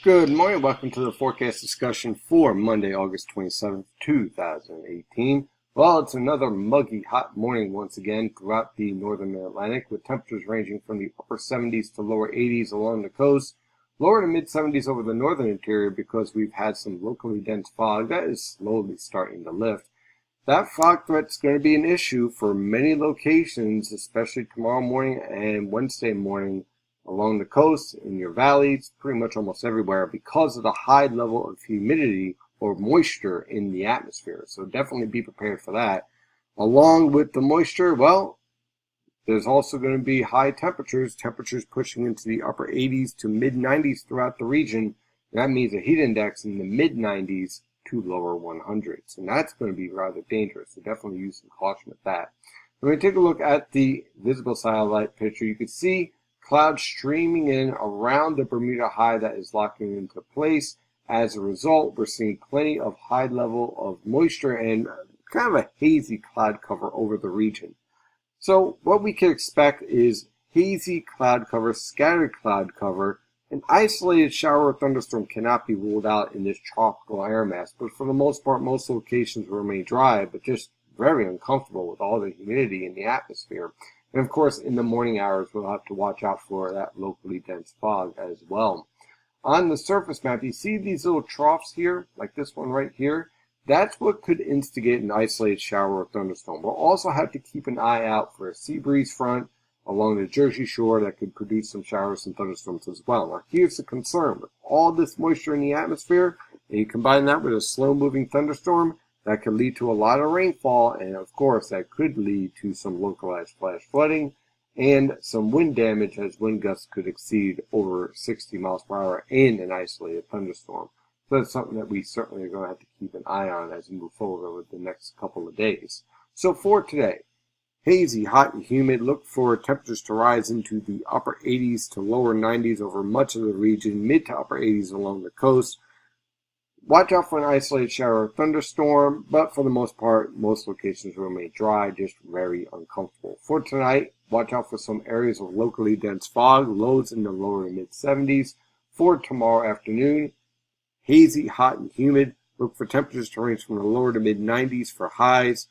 Good morning. Welcome to the forecast discussion for Monday, August 27th, 2018. Well, it's another muggy, hot morning once again throughout the northern Atlantic, with temperatures ranging from the upper 70s to lower 80s along the coast, lower to mid 70s over the northern interior because we've had some locally dense fog that is slowly starting to lift. That fog threat's going to be an issue for many locations, especially tomorrow morning and Wednesday morning along the coast, in your valleys, pretty much almost everywhere, because of the high level of humidity or moisture in the atmosphere. So definitely be prepared for that. Along with the moisture, well, there's also going to be high temperatures pushing into the upper 80s to mid 90s throughout the region. That means a heat index in the mid 90s to lower 100s. And that's going to be rather dangerous. So definitely use some caution with that. When we take a look at the visible satellite picture, you can see clouds streaming in around the Bermuda High that is locking into place. As a result, we're seeing plenty of high level of moisture and kind of a hazy cloud cover over the region. So what we can expect is hazy cloud cover, scattered cloud cover. An isolated shower or thunderstorm cannot be ruled out in this tropical air mass, but for the most part, most locations will remain dry, but just very uncomfortable with all the humidity in the atmosphere. And of course, in the morning hours, we'll have to watch out for that locally dense fog as well. On the surface map, you see these little troughs here, like this one right here. That's what could instigate an isolated shower or thunderstorm. We'll also have to keep an eye out for a sea breeze front along the Jersey Shore that could produce some showers and thunderstorms as well. Now, here's the concern. With all this moisture in the atmosphere, and you combine that with a slow-moving thunderstorm, that could lead to a lot of rainfall, and of course that could lead to some localized flash flooding and some wind damage, as wind gusts could exceed over 60 miles per hour in an isolated thunderstorm. So that's something that we certainly are going to have to keep an eye on as we move forward with the next couple of days. So for today, hazy, hot, and humid. Look for temperatures to rise into the upper 80s to lower 90s over much of the region, mid to upper 80s along the coast. Watch out for an isolated shower or thunderstorm, but for the most part, most locations will remain dry, just very uncomfortable. For tonight, watch out for some areas of locally dense fog, lows in the lower to mid 70s. For tomorrow afternoon, hazy, hot, and humid. Look for temperatures to range from the lower to mid 90s for highs.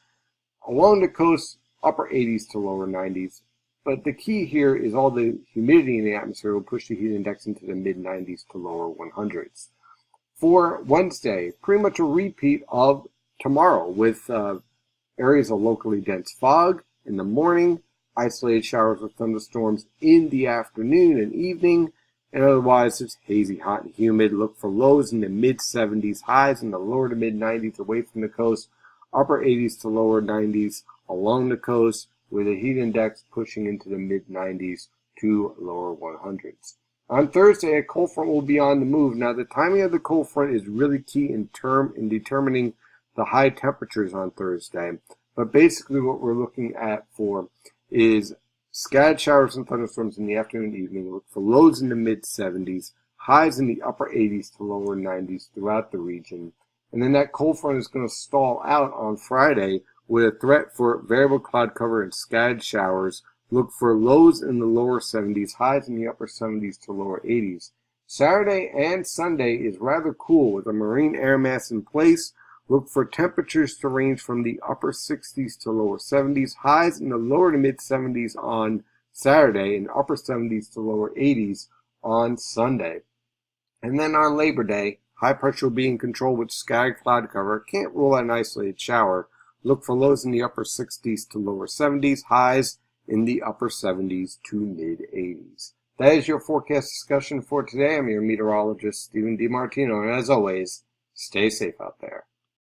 Along the coast, upper 80s to lower 90s. But the key here is all the humidity in the atmosphere will push the heat index into the mid 90s to lower 100s. For Wednesday, pretty much a repeat of tomorrow with areas of locally dense fog in the morning, isolated showers or thunderstorms in the afternoon and evening, and otherwise it's hazy, hot, and humid. Look for lows in the mid 70s, highs in the lower to mid 90s away from the coast, upper 80s to lower 90s along the coast, with a heat index pushing into the mid 90s to lower 100s. On Thursday, a cold front will be on the move. Now, the timing of the cold front is really key in determining the high temperatures on Thursday. But basically what we're looking at for is scattered showers and thunderstorms in the afternoon and evening. Look for lows in the mid 70s, highs in the upper 80s to lower 90s throughout the region. And then that cold front is going to stall out on Friday with a threat for variable cloud cover and scattered showers. Look for lows in the lower 70s, highs in the upper 70s to lower 80s. Saturday and Sunday is rather cool with a marine air mass in place. Look for temperatures to range from the upper 60s to lower 70s, highs in the lower to mid 70s on Saturday, and upper 70s to lower 80s on Sunday. And then on Labor Day, high pressure will be in control with scattered cloud cover. Can't rule out an isolated shower. Look for lows in the upper 60s to lower 70s, highs in the upper 70s to mid 80s. That is your forecast discussion for today. I'm your meteorologist, Stephen DiMartino, and as always, stay safe out there.